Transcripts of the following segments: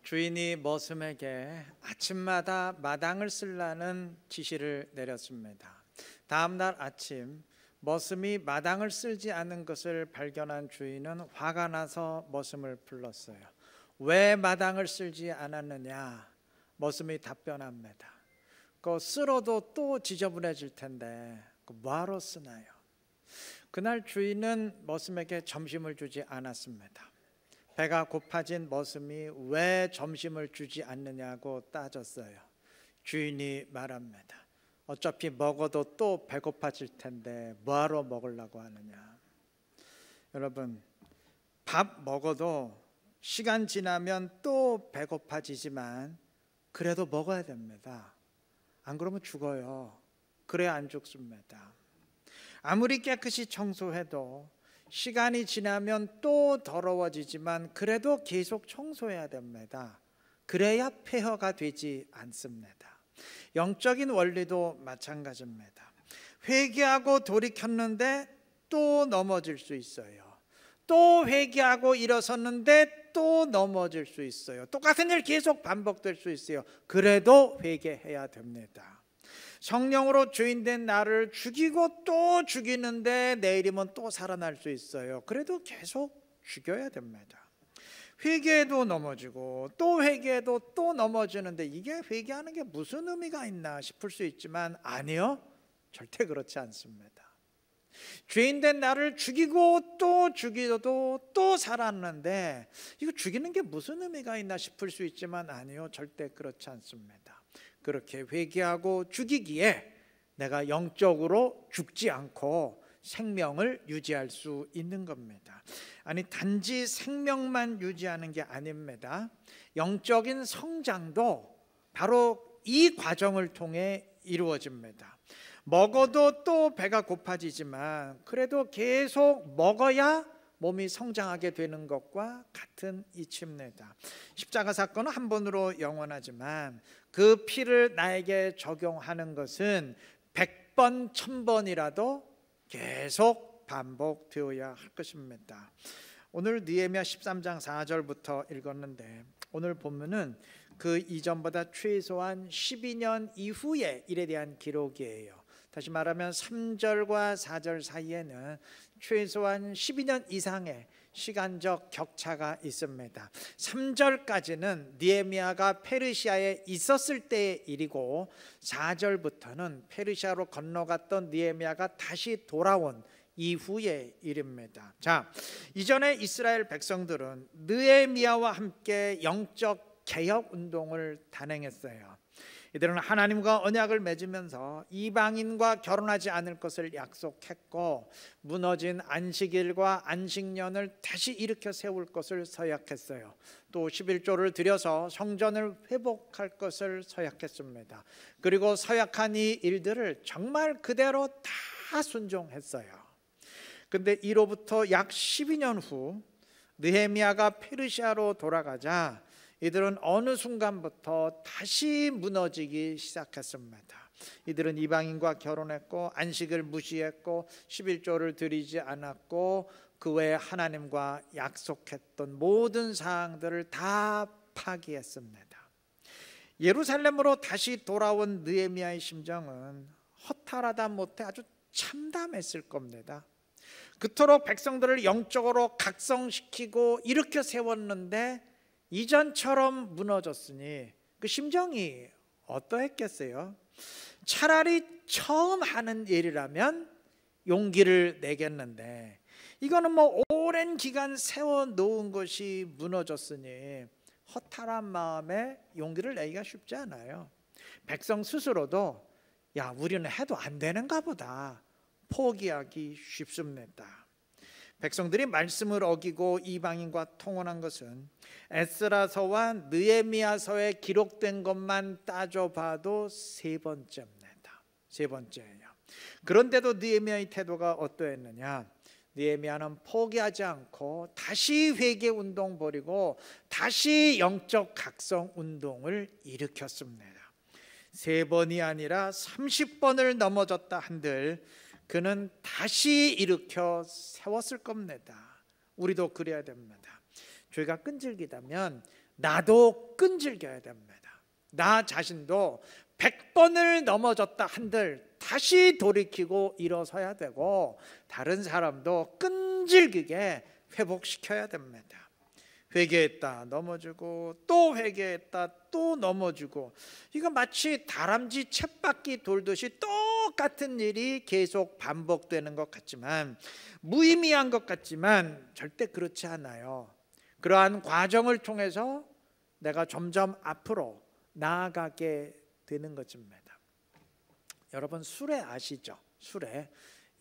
주인이 머슴에게 아침마다 마당을 쓰라는 지시를 내렸습니다. 다음 날 아침 머슴이 마당을 쓸지 않은 것을 발견한 주인은 화가 나서 머슴을 불렀어요. 왜 마당을 쓸지 않았느냐? 머슴이 답변합니다. 쓸어도 또 지저분해질 텐데 뭐하러 쓰나요? 그날 주인은 머슴에게 점심을 주지 않았습니다. 배가 고파진 머슴이 왜 점심을 주지 않느냐고 따졌어요. 주인이 말합니다. 어차피 먹어도 또 배고파질 텐데 뭐하러 먹으려고 하느냐. 여러분, 밥 먹어도 시간 지나면 또 배고파지지만 그래도 먹어야 됩니다. 안 그러면 죽어요. 그래야 안 죽습니다. 아무리 깨끗이 청소해도 시간이 지나면 또 더러워지지만 그래도 계속 청소해야 됩니다. 그래야 폐허가 되지 않습니다. 영적인 원리도 마찬가지입니다. 회개하고 돌이켰는데 또 넘어질 수 있어요. 또 회개하고 일어섰는데 또 넘어질 수 있어요. 똑같은 일 계속 반복될 수 있어요. 그래도 회개해야 됩니다. 성령으로 주인된 나를 죽이고 또 죽이는데 내일이면 또 살아날 수 있어요. 그래도 계속 죽여야 됩니다. 회개해도 넘어지고 또 회개해도 또 넘어지는데 이게 회개하는 게 무슨 의미가 있나 싶을 수 있지만 아니요, 절대 그렇지 않습니다. 죄인된 나를 죽이고 또 죽이도 또 살았는데 이거 죽이는 게 무슨 의미가 있나 싶을 수 있지만 아니요, 절대 그렇지 않습니다. 그렇게 회개하고 죽이기에 내가 영적으로 죽지 않고 생명을 유지할 수 있는 겁니다. 아니, 단지 생명만 유지하는 게 아닙니다. 영적인 성장도 바로 이 과정을 통해 이루어집니다. 먹어도 또 배가 고파지지만 그래도 계속 먹어야 몸이 성장하게 되는 것과 같은 이치입니다. 십자가 사건은 한 번으로 영원하지만 그 피를 나에게 적용하는 것은 100번, 1000번이라도 계속 반복되어야 할 것입니다. 오늘 느헤미야 13장 4절부터 읽었는데 오늘 본문은 그 이전보다 최소한 12년 이후의 일에 대한 기록이에요. 다시 말하면 3절과 4절 사이에는 최소한 12년 이상의 시간적 격차가 있습니다. 3절까지는 느헤미야가 페르시아에 있었을 때의 일이고 4절부터는 페르시아로 건너갔던 느헤미야가 다시 돌아온 이후의 일입니다. 자, 이전에 이스라엘 백성들은 느헤미야와 함께 영적 개혁 운동을 단행했어요. 이들은 하나님과 언약을 맺으면서 이방인과 결혼하지 않을 것을 약속했고 무너진 안식일과 안식년을 다시 일으켜 세울 것을 서약했어요. 또 11조를 들여서 성전을 회복할 것을 서약했습니다. 그리고 서약한 이 일들을 정말 그대로 다 순종했어요. 근데 이로부터 약 12년 후 느헤미야가 페르시아로 돌아가자 이들은 어느 순간부터 다시 무너지기 시작했습니다. 이들은 이방인과 결혼했고 안식을 무시했고 11조를 드리지 않았고 그 외에 하나님과 약속했던 모든 사항들을 다 파기했습니다. 예루살렘으로 다시 돌아온 느헤미야의 심정은 허탈하다 못해 아주 참담했을 겁니다. 그토록 백성들을 영적으로 각성시키고 일으켜 세웠는데 이전처럼 무너졌으니 그 심정이 어떠했겠어요? 차라리 처음 하는 일이라면 용기를 내겠는데 이거는 오랜 기간 세워놓은 것이 무너졌으니 허탈한 마음에 용기를 내기가 쉽지 않아요. 백성 스스로도 야, 우리는 해도 안 되는가 보다 포기하기 쉽습니다. 백성들이 말씀을 어기고 이방인과 통혼한 것은 에스라서와 느헤미야서에 기록된 것만 따져봐도 세 번째입니다. 세 번째예요. 그런데도 느헤미야의 태도가 어떠했느냐? 느헤미야는 포기하지 않고 다시 회개 운동 벌이고 다시 영적 각성 운동을 일으켰습니다. 세 번이 아니라 30번을 넘어졌다 한들 그는 다시 일으켜 세웠을 겁니다. 우리도 그래야 됩니다. 죄가 끈질기다면 나도 끈질겨야 됩니다. 나 자신도 100번을 넘어졌다 한들 다시 돌이키고 일어서야 되고, 다른 사람도 끈질기게 회복시켜야 됩니다. 회개했다 넘어지고, 또 회개했다 또 넘어지고, 이거 마치 다람쥐 쳇바퀴 돌듯이 똑같은 일이 계속 반복되는 것 같지만, 무의미한 것 같지만 절대 그렇지 않아요. 그러한 과정을 통해서 내가 점점 앞으로 나아가게 되는 것입니다. 여러분, 수레 아시죠? 수레.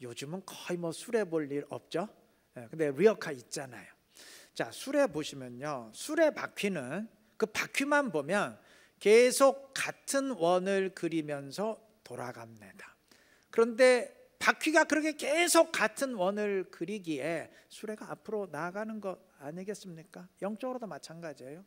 요즘은 거의 수레 볼 일 없죠? 근데 리어카 있잖아요. 자, 수레 보시면요, 수레 바퀴는 그 바퀴만 보면 계속 같은 원을 그리면서 돌아갑니다. 그런데 바퀴가 그렇게 계속 같은 원을 그리기에 수레가 앞으로 나아가는 것 아니겠습니까? 영적으로도 마찬가지예요.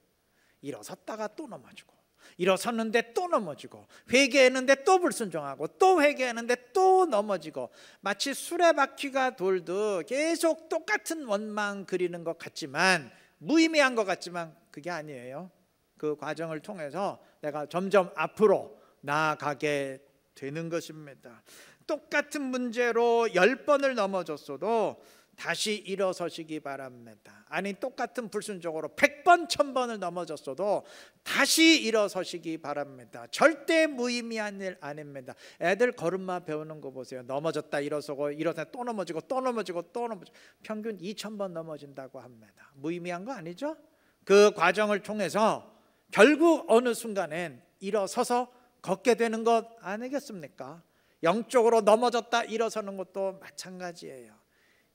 일어섰다가 또 넘어지고, 일어섰는데 또 넘어지고, 회개했는데 또 불순종하고, 또 회개했는데 또 넘어지고, 마치 수레바퀴가 돌듯 계속 똑같은 원만 그리는 것 같지만, 무의미한 것 같지만 그게 아니에요. 그 과정을 통해서 내가 점점 앞으로 나아가게 되는 것입니다. 똑같은 문제로 10번을 넘어졌어도 다시 일어서시기 바랍니다. 아니, 똑같은 불순종으로 100번, 1000번을 넘어졌어도 다시 일어서시기 바랍니다. 절대 무의미한 일 아닙니다. 애들 걸음마 배우는 거 보세요. 넘어졌다 일어서고, 일어서 또 넘어지고, 또 넘어지고, 또 넘어지고, 평균 2000번 넘어진다고 합니다. 무의미한 거 아니죠? 그 과정을 통해서 결국 어느 순간엔 일어서서 걷게 되는 것 아니겠습니까? 영적으로 넘어졌다 일어서는 것도 마찬가지예요.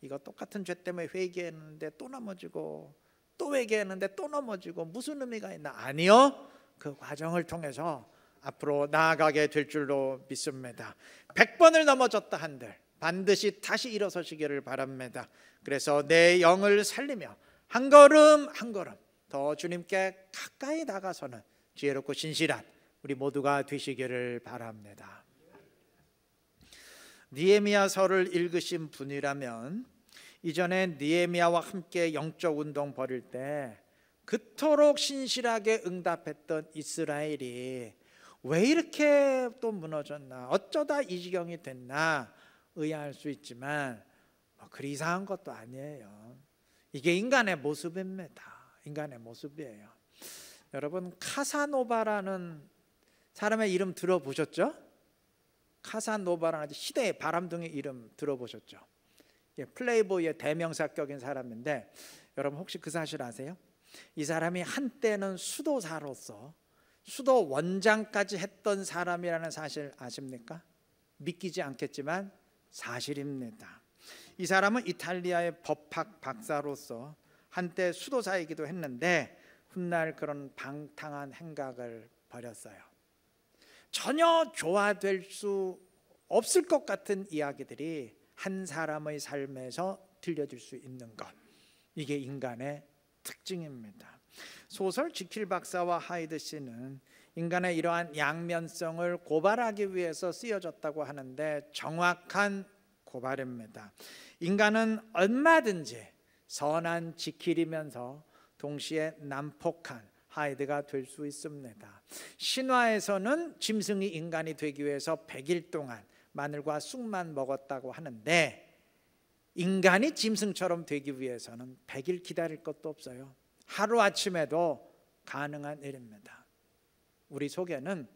이거 똑같은 죄 때문에 회개했는데 또 넘어지고, 또 회개했는데 또 넘어지고, 무슨 의미가 있나? 아니요, 그 과정을 통해서 앞으로 나아가게 될 줄로 믿습니다. 100번을 넘어졌다 한들 반드시 다시 일어서시기를 바랍니다. 그래서 내 영을 살리며 한 걸음 한 걸음 더 주님께 가까이 다가서는 지혜롭고 신실한 우리 모두가 되시기를 바랍니다. 느헤미야서를 읽으신 분이라면 이전에 느헤미야와 함께 영적 운동 벌일 때 그토록 신실하게 응답했던 이스라엘이 왜 이렇게 또 무너졌나, 어쩌다 이 지경이 됐나 의아할 수 있지만 그리 이상한 것도 아니에요. 이게 인간의 모습입니다. 인간의 모습이에요. 여러분, 카사노바라는 사람의 이름 들어보셨죠? 카사노바라는 시대의 바람둥이 이름 들어보셨죠? 플레이보이의 대명사격인 사람인데, 여러분 혹시 그 사실 아세요? 이 사람이 한때는 수도사로서 수도 원장까지 했던 사람이라는 사실 아십니까? 믿기지 않겠지만 사실입니다. 이 사람은 이탈리아의 법학 박사로서 한때 수도사이기도 했는데 훗날 그런 방탕한 행각을 벌였어요. 전혀 조화될 수 없을 것 같은 이야기들이 한 사람의 삶에서 들려질 수 있는 것, 이게 인간의 특징입니다. 소설 지킬 박사와 하이드 씨는 인간의 이러한 양면성을 고발하기 위해서 쓰여졌다고 하는데 정확한 고발입니다. 인간은 얼마든지 선한 지킬이면서 동시에 난폭한 하이드가 될 수 있습니다. 신화에서는 짐승이 인간이 되기 위해서 100일 동안 마늘과 쑥만 먹었다고 하는데, 인간이 짐승처럼 되기 위해서는 100일 기다릴 것도 없어요. 하루아침에도 가능한 일입니다. 우리 속에는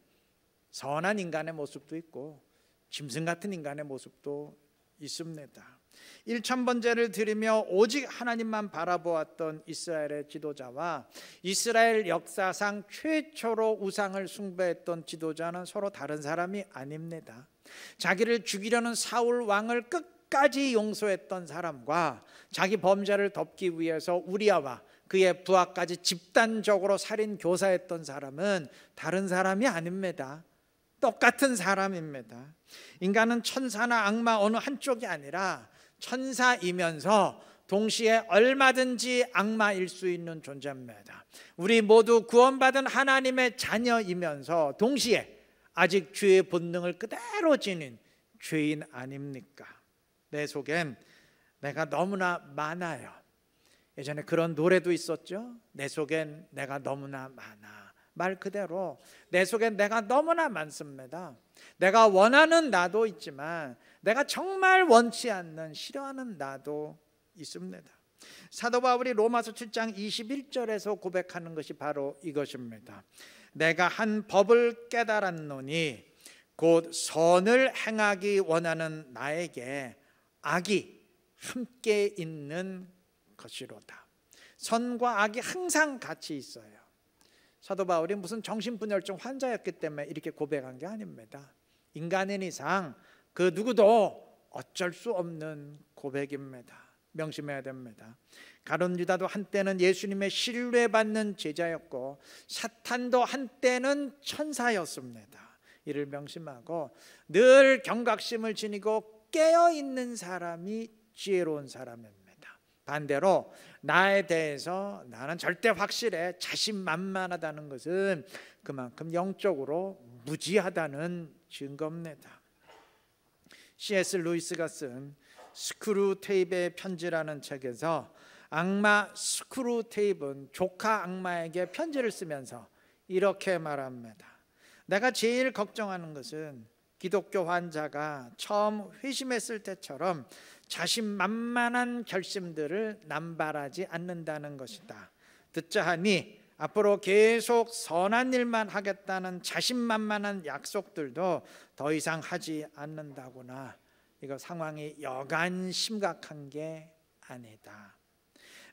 선한 인간의 모습도 있고 짐승 같은 인간의 모습도 있습니다. 1000번제를 드리며 오직 하나님만 바라보았던 이스라엘의 지도자와 이스라엘 역사상 최초로 우상을 숭배했던 지도자는 서로 다른 사람이 아닙니다. 자기를 죽이려는 사울 왕을 끝까지 용서했던 사람과 자기 범죄를 덮기 위해서 우리아와 그의 부하까지 집단적으로 살인 교사했던 사람은 다른 사람이 아닙니다. 똑같은 사람입니다. 인간은 천사나 악마 어느 한쪽이 아니라 천사이면서 동시에 얼마든지 악마일 수 있는 존재입니다. 우리 모두 구원받은 하나님의 자녀이면서 동시에 아직 죄의 본능을 그대로 지닌 죄인 아닙니까? 내 속엔 내가 너무나 많아요. 예전에 그런 노래도 있었죠. 내 속엔 내가 너무나 많아. 말 그대로 내 속엔 내가 너무나 많습니다. 내가 원하는 나도 있지만 내가 정말 원치 않는, 싫어하는 나도 있습니다. 사도 바울이 로마서 7장 21절에서 고백하는 것이 바로 이것입니다. 내가 한 법을 깨달았노니 곧 선을 행하기 원하는 나에게 악이 함께 있는 것이로다. 선과 악이 항상 같이 있어요. 사도 바울이 무슨 정신분열증 환자였기 때문에 이렇게 고백한 게 아닙니다. 인간인 이상 그 누구도 어쩔 수 없는 고백입니다. 명심해야 됩니다. 가룟 유다도 한때는 예수님의 신뢰받는 제자였고 사탄도 한때는 천사였습니다. 이를 명심하고 늘 경각심을 지니고 깨어있는 사람이 지혜로운 사람입니다. 반대로 나에 대해서 나는 절대 확실해, 자신만만하다는 것은 그만큼 영적으로 무지하다는 증거입니다. C.S. 루이스가 쓴 스크루테이프의 편지라는 책에서 악마 스크루테이프는 조카 악마에게 편지를 쓰면서 이렇게 말합니다. 내가 제일 걱정하는 것은 기독교 환자가 처음 회심했을 때처럼 자신만만한 결심들을 남발하지 않는다는 것이다. 듣자 하니 앞으로 계속 선한 일만 하겠다는 자신만만한 약속들도 더 이상 하지 않는다구나. 이거 상황이 여간 심각한 게 아니다.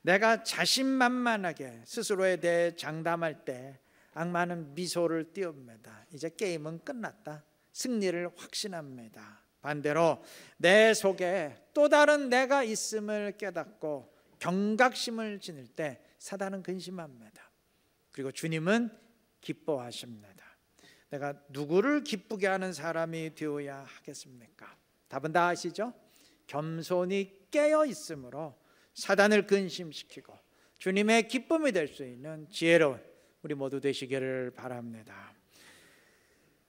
내가 자신만만하게 스스로에 대해 장담할 때 악마는 미소를 띄웁니다. 이제 게임은 끝났다. 승리를 확신합니다. 반대로 내 속에 또 다른 내가 있음을 깨닫고 경각심을 지닐 때 사단은 근심합니다. 그리고 주님은 기뻐하십니다. 내가 누구를 기쁘게 하는 사람이 되어야 하겠습니까? 답은 다 아시죠? 겸손히 깨어 있으므로 사단을 근심시키고 주님의 기쁨이 될 수 있는 지혜로운 우리 모두 되시기를 바랍니다.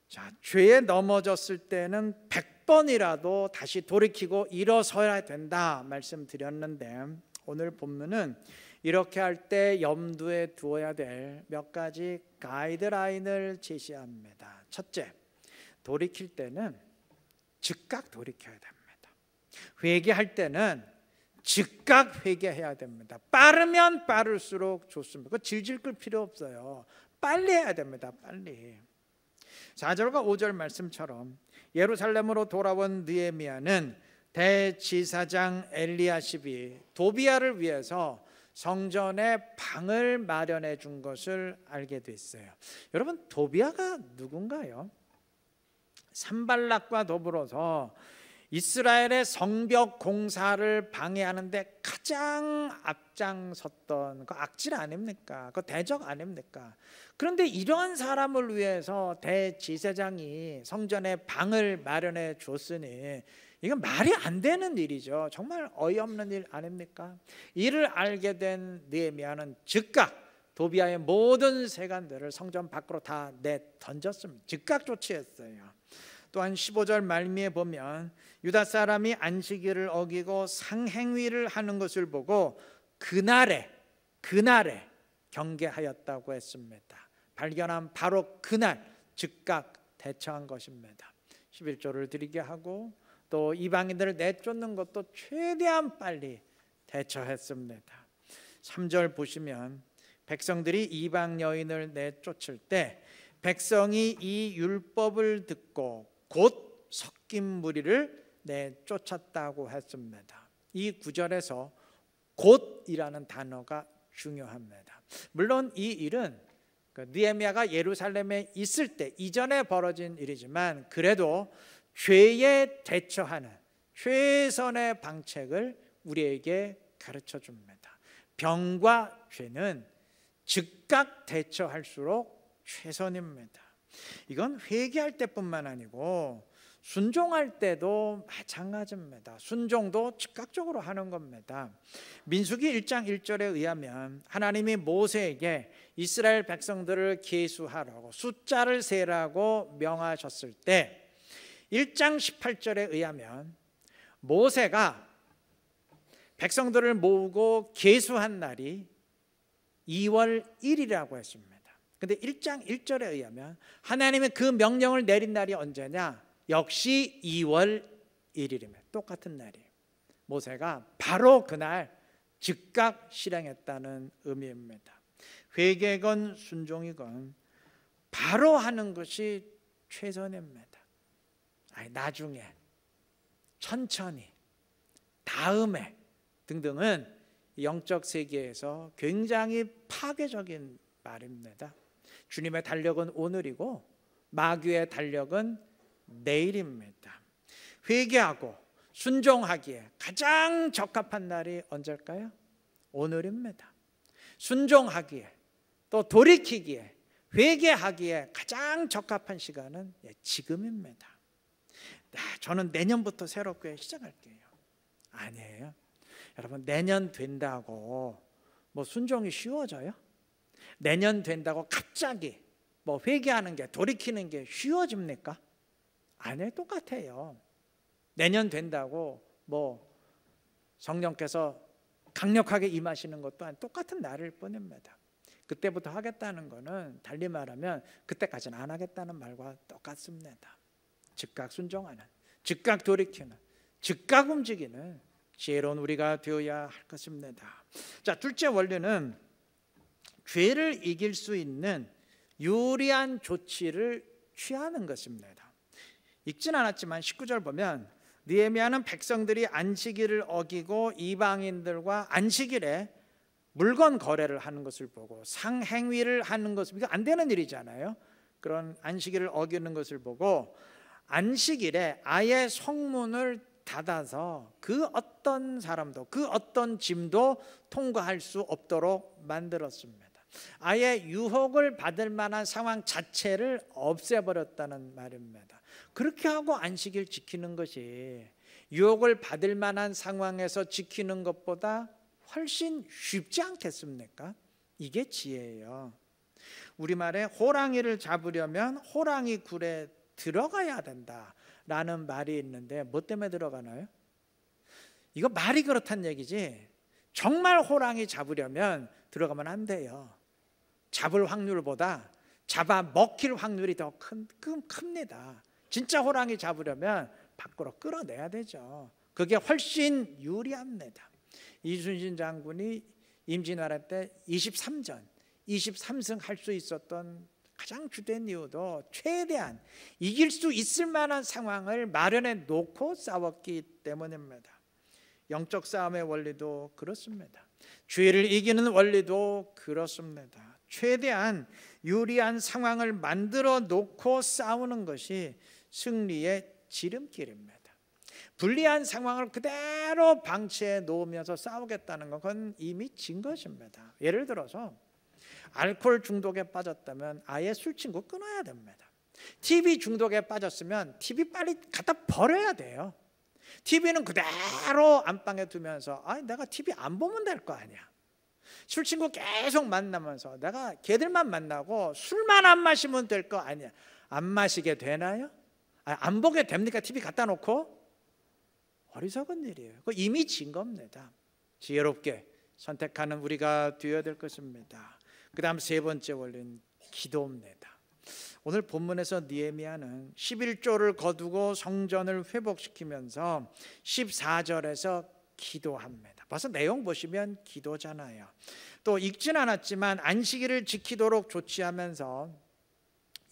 자, 죄에 넘어졌을 때는 100번이라도 다시 돌이키고 일어서야 된다 말씀드렸는데, 오늘 본문은 이렇게 할 때 염두에 두어야 될 몇 가지 가이드라인을 제시합니다. 첫째, 돌이킬 때는 즉각 돌이켜야 됩니다. 회개할 때는 즉각 회개해야 됩니다. 빠르면 빠를수록 좋습니다. 질질 끌 필요 없어요. 빨리 해야 됩니다. 빨리. 4절과 5절 말씀처럼 예루살렘으로 돌아온 느헤미야는 대지사장 엘리야십이 도비야를 위해서 성전에 방을 마련해 준 것을 알게 됐어요. 여러분, 도비야가 누군가요? 산발락과 더불어서 이스라엘의 성벽 공사를 방해하는데 가장 앞장섰던 그 악질 아닙니까? 그 대적 아닙니까? 그런데 이러한 사람을 위해서 대지사장이 성전에 방을 마련해 줬으니 이건 말이 안 되는 일이죠. 정말 어이없는 일 아닙니까? 이를 알게 된 느헤미야는 즉각 도비야의 모든 세관들을 성전 밖으로 다 내던졌습니다. 즉각 조치했어요. 또한 15절 말미에 보면 유다 사람이 안식일을 어기고 상행위를 하는 것을 보고 그날에 경계하였다고 했습니다. 발견한 바로 그날 즉각 대처한 것입니다. 11조를 드리게 하고 또 이방인들을 내쫓는 것도 최대한 빨리 대처했습니다. 3절 보시면 백성들이 이방 여인을 내쫓을 때 백성이 이 율법을 듣고 곧 섞인 무리를 내쫓았다고 했습니다. 이 구절에서 곧이라는 단어가 중요합니다. 물론 이 일은 느헤미야가 예루살렘에 있을 때 이전에 벌어진 일이지만 그래도 죄에 대처하는 최선의 방책을 우리에게 가르쳐 줍니다. 병과 죄는 즉각 대처할수록 최선입니다. 이건 회개할 때뿐만 아니고 순종할 때도 마찬가지입니다. 순종도 즉각적으로 하는 겁니다. 민수기 1장 1절에 의하면 하나님이 모세에게 이스라엘 백성들을 계수하라고 숫자를 세라고 명하셨을 때 1장 18절에 의하면 모세가 백성들을 모으고 계수한 날이 2월 1일이라고 했습니다. 근데 1장 1절에 의하면 하나님이 그 명령을 내린 날이 언제냐? 역시 2월 1일입니다. 똑같은 날이에요. 모세가 바로 그날 즉각 실행했다는 의미입니다. 회개건 순종이건 바로 하는 것이 최선입니다. 나중에, 천천히, 다음에 등등은 영적 세계에서 굉장히 파괴적인 말입니다. 주님의 달력은 오늘이고 마귀의 달력은 내일입니다. 회개하고 순종하기에 가장 적합한 날이 언제일까요? 오늘입니다. 순종하기에 또 돌이키기에 회개하기에 가장 적합한 시간은 지금입니다. 저는 내년부터 새롭게 시작할게요. 아니에요. 여러분, 내년 된다고 뭐 순종이 쉬워져요? 내년 된다고 갑자기 뭐 회개하는 게, 돌이키는 게 쉬워집니까? 아니에요. 똑같아요. 내년 된다고 뭐 성령께서 강력하게 임하시는 것 또한 똑같은 날일 뿐입니다. 그때부터 하겠다는 거는 달리 말하면 그때까지는 안 하겠다는 말과 똑같습니다. 즉각 순종하는, 즉각 돌이키는, 즉각 움직이는 지혜로운 우리가 되어야 할 것입니다. 자, 둘째 원리는 죄를 이길 수 있는 유리한 조치를 취하는 것입니다. 읽진 않았지만 19절 보면 느헤미야는 백성들이 안식일을 어기고 이방인들과 안식일에 물건 거래를 하는 것을 보고 상행위를 하는 것을, 이거 안 되는 일이잖아요. 그런 안식일을 어기는 것을 보고 안식일에 아예 성문을 닫아서 그 어떤 사람도, 그 어떤 짐도 통과할 수 없도록 만들었습니다. 아예 유혹을 받을 만한 상황 자체를 없애버렸다는 말입니다. 그렇게 하고 안식일 지키는 것이 유혹을 받을 만한 상황에서 지키는 것보다 훨씬 쉽지 않겠습니까? 이게 지혜예요. 우리말에 호랑이를 잡으려면 호랑이 굴에 들어가야 된다라는 말이 있는데 뭐 때문에 들어가나요? 이거 말이 그렇단 얘기지 정말 호랑이 잡으려면 들어가면 안 돼요. 잡을 확률보다 잡아 먹힐 확률이 더 큽니다. 진짜 호랑이 잡으려면 밖으로 끌어내야 되죠. 그게 훨씬 유리합니다. 이순신 장군이 임진왜란 때 23승 할 수 있었던 가장 주된 이유도 최대한 이길 수 있을 만한 상황을 마련해 놓고 싸웠기 때문입니다. 영적 싸움의 원리도 그렇습니다. 죄를 이기는 원리도 그렇습니다. 최대한 유리한 상황을 만들어 놓고 싸우는 것이 승리의 지름길입니다. 불리한 상황을 그대로 방치해 놓으면서 싸우겠다는 건 이미 진 것입니다. 예를 들어서 알코올 중독에 빠졌다면 아예 술 친구 끊어야 됩니다. TV 중독에 빠졌으면 TV 빨리 갖다 버려야 돼요. TV는 그대로 안방에 두면서 내가 TV 안 보면 될 거 아니야. 술 친구 계속 만나면서 내가 걔들만 만나고 술만 안 마시면 될 거 아니야. 안 마시게 되나요? 안 보게 됩니까? TV 갖다 놓고? 어리석은 일이에요. 그거 이미 진 겁니다. 지혜롭게 선택하는 우리가 되어야 될 것입니다. 그 다음 세 번째 원리는 기도입니다. 오늘 본문에서 느헤미야는 11조를 거두고 성전을 회복시키면서 14절에서 기도합니다. 벌써 내용 보시면 기도잖아요. 또 읽진 않았지만 안식일을 지키도록 조치하면서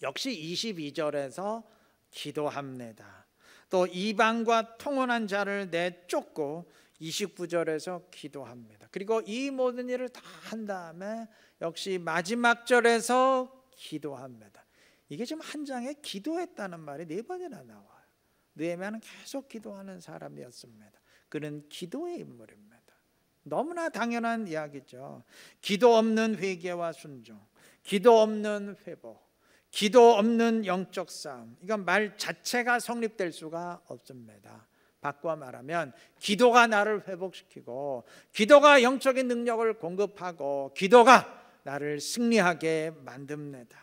역시 22절에서 기도합니다. 또 이방과 통혼한 자를 내쫓고 29절에서 기도합니다. 그리고 이 모든 일을 다 한 다음에 역시 마지막 절에서 기도합니다. 이게 지금 한 장에 기도했다는 말이 4번이나 나와요. 느헤미야는 계속 기도하는 사람이었습니다. 그는 기도의 인물입니다. 너무나 당연한 이야기죠. 기도 없는 회개와 순종, 기도 없는 회복, 기도 없는 영적 싸움, 이건 말 자체가 성립될 수가 없습니다. 바꿔 말하면 기도가 나를 회복시키고 기도가 영적인 능력을 공급하고 기도가 나를 승리하게 만듭니다.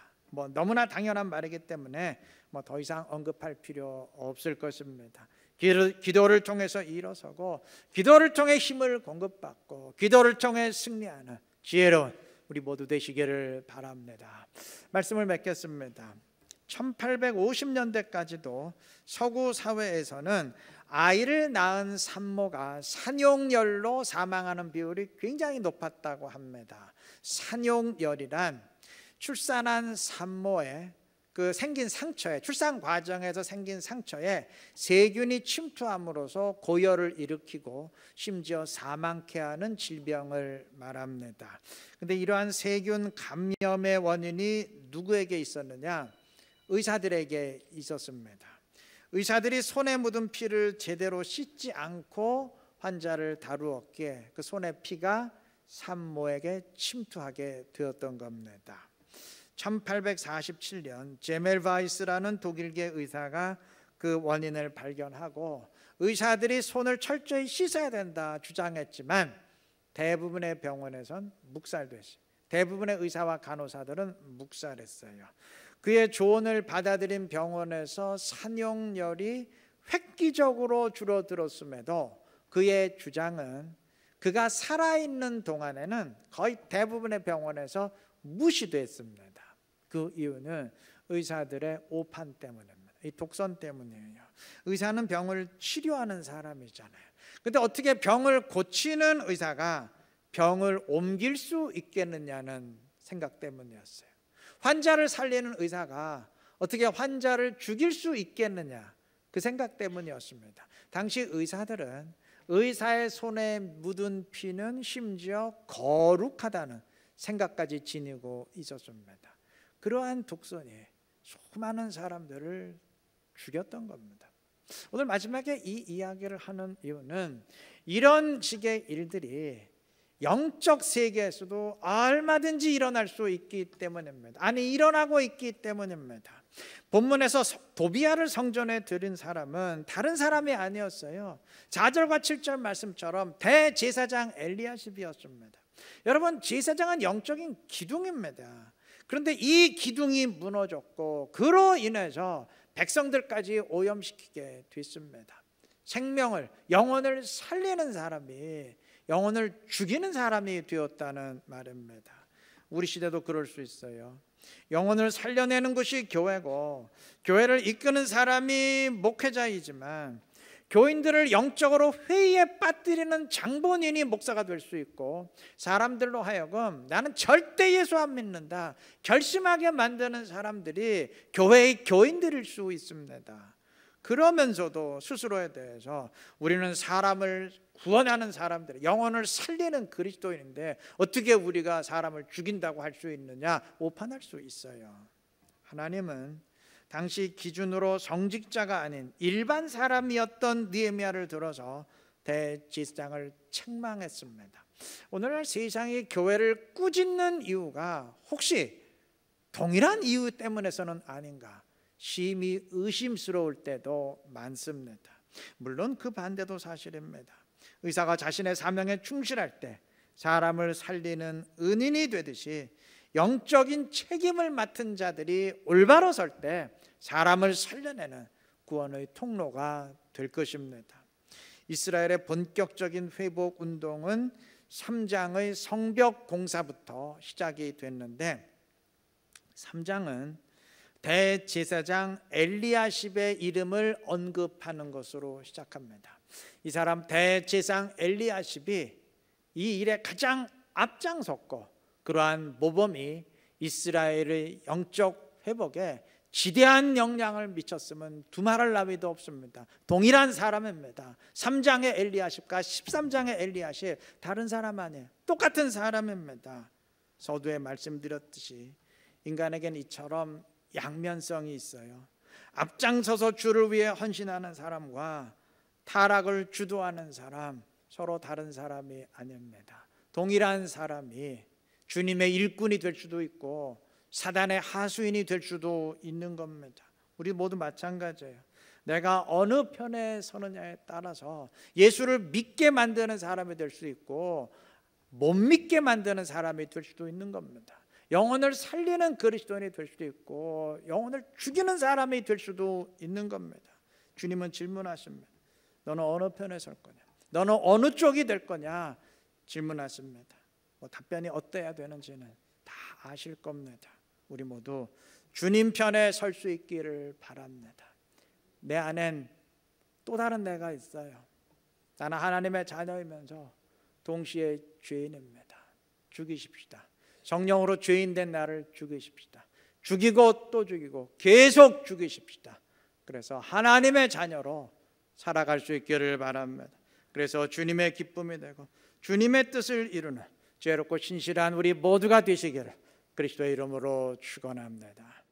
너무나 당연한 말이기 때문에 더 이상 언급할 필요 없을 것입니다. 기도를 통해서 일어서고, 기도를 통해 힘을 공급받고, 기도를 통해 승리하는 지혜로운 우리 모두 되시기를 바랍니다. 말씀을 맺겠습니다. 1850년대까지도 서구 사회에서는 아이를 낳은 산모가 산용열로 사망하는 비율이 굉장히 높았다고 합니다. 산용열이란 출산한 산모의 그 생긴 상처에, 출산 과정에서 생긴 상처에 세균이 침투함으로써 고열을 일으키고 심지어 사망케 하는 질병을 말합니다. 그런데 이러한 세균 감염의 원인이 누구에게 있었느냐? 의사들에게 있었습니다. 의사들이 손에 묻은 피를 제대로 씻지 않고 환자를 다루었기에 그 손의 피가 산모에게 침투하게 되었던 겁니다. 1847년 제멜바이스라는 독일계 의사가 그 원인을 발견하고, 의사들이 손을 철저히 씻어야 된다 주장했지만 대부분의 병원에선 묵살됐어요. 대부분의 의사와 간호사들은 묵살했어요. 그의 조언을 받아들인 병원에서 산용열이 획기적으로 줄어들었음에도 그의 주장은 그가 살아있는 동안에는 거의 대부분의 병원에서 무시됐습니다. 그 이유는 의사들의 오판 때문입니다. 이 독선 때문이에요. 의사는 병을 치료하는 사람이잖아요. 그런데 어떻게 병을 고치는 의사가 병을 옮길 수 있겠느냐는 생각 때문이었어요. 환자를 살리는 의사가 어떻게 환자를 죽일 수 있겠느냐, 그 생각 때문이었습니다. 당시 의사들은 의사의 손에 묻은 피는 심지어 거룩하다는 생각까지 지니고 있었습니다. 그러한 독선이 수많은 사람들을 죽였던 겁니다. 오늘 마지막에 이 이야기를 하는 이유는 이런 식의 일들이 영적 세계에서도 얼마든지 일어날 수 있기 때문입니다. 아니, 일어나고 있기 때문입니다. 본문에서 도비아를 성전에 들인 사람은 다른 사람이 아니었어요. 4절과 7절 말씀처럼 대제사장 엘리야십이었습니다. 여러분, 제사장은 영적인 기둥입니다. 그런데 이 기둥이 무너졌고 그로 인해서 백성들까지 오염시키게 됐습니다. 생명을, 영혼을 살리는 사람이 영혼을 죽이는 사람이 되었다는 말입니다. 우리 시대도 그럴 수 있어요. 영혼을 살려내는 것이 교회고, 교회를 이끄는 사람이 목회자이지만 교인들을 영적으로 회의에 빠뜨리는 장본인이 목사가 될 수 있고, 사람들로 하여금 나는 절대 예수 안 믿는다 결심하게 만드는 사람들이 교회의 교인들일 수 있습니다. 그러면서도 스스로에 대해서 우리는 사람을 구원하는 사람들, 영혼을 살리는 그리스도인인데 어떻게 우리가 사람을 죽인다고 할 수 있느냐 오판할 수 있어요. 하나님은 당시 기준으로 성직자가 아닌 일반 사람이었던 느헤미야를 들어서 대제사장을 책망했습니다. 오늘날 세상이 교회를 꾸짖는 이유가 혹시 동일한 이유 때문에서는 아닌가 심히 의심스러울 때도 많습니다. 물론 그 반대도 사실입니다. 의사가 자신의 사명에 충실할 때 사람을 살리는 은인이 되듯이 영적인 책임을 맡은 자들이 올바로 설 때 사람을 살려내는 구원의 통로가 될 것입니다. 이스라엘의 본격적인 회복 운동은 3장의 성벽 공사부터 시작이 됐는데, 3장은 대제사장 엘리야십의 이름을 언급하는 것으로 시작합니다. 이 사람 대제사장 엘리야십이 이 일에 가장 앞장섰고, 그러한 모범이 이스라엘의 영적 회복에 지대한 영향을 미쳤으면 두말할 나위도 없습니다. 동일한 사람입니다. 3장의 엘리야십과 13장의 엘리야십 다른 사람 아니에요. 똑같은 사람입니다. 서두에 말씀드렸듯이 인간에겐 이처럼 양면성이 있어요. 앞장서서 주를 위해 헌신하는 사람과 타락을 주도하는 사람, 서로 다른 사람이 아닙니다. 동일한 사람이 주님의 일꾼이 될 수도 있고 사단의 하수인이 될 수도 있는 겁니다. 우리 모두 마찬가지예요. 내가 어느 편에 서느냐에 따라서 예수를 믿게 만드는 사람이 될 수 있고 못 믿게 만드는 사람이 될 수도 있는 겁니다. 영혼을 살리는 그리스도인이 될 수도 있고 영혼을 죽이는 사람이 될 수도 있는 겁니다. 주님은 질문하십니다. 너는 어느 편에 설 거냐? 너는 어느 쪽이 될 거냐? 질문하십니다. 답변이 어때야 되는지는 다 아실 겁니다. 우리 모두 주님 편에 설 수 있기를 바랍니다. 내 안엔 또 다른 내가 있어요. 나는 하나님의 자녀이면서 동시에 죄인입니다. 죽이십시다. 성령으로 죄인된 나를 죽이십시다. 죽이고 또 죽이고 계속 죽이십시다. 그래서 하나님의 자녀로 살아갈 수 있기를 바랍니다. 그래서 주님의 기쁨이 되고 주님의 뜻을 이루는 지혜롭고 신실한 우리 모두가 되시기를 그리스도의 이름으로 축원합니다.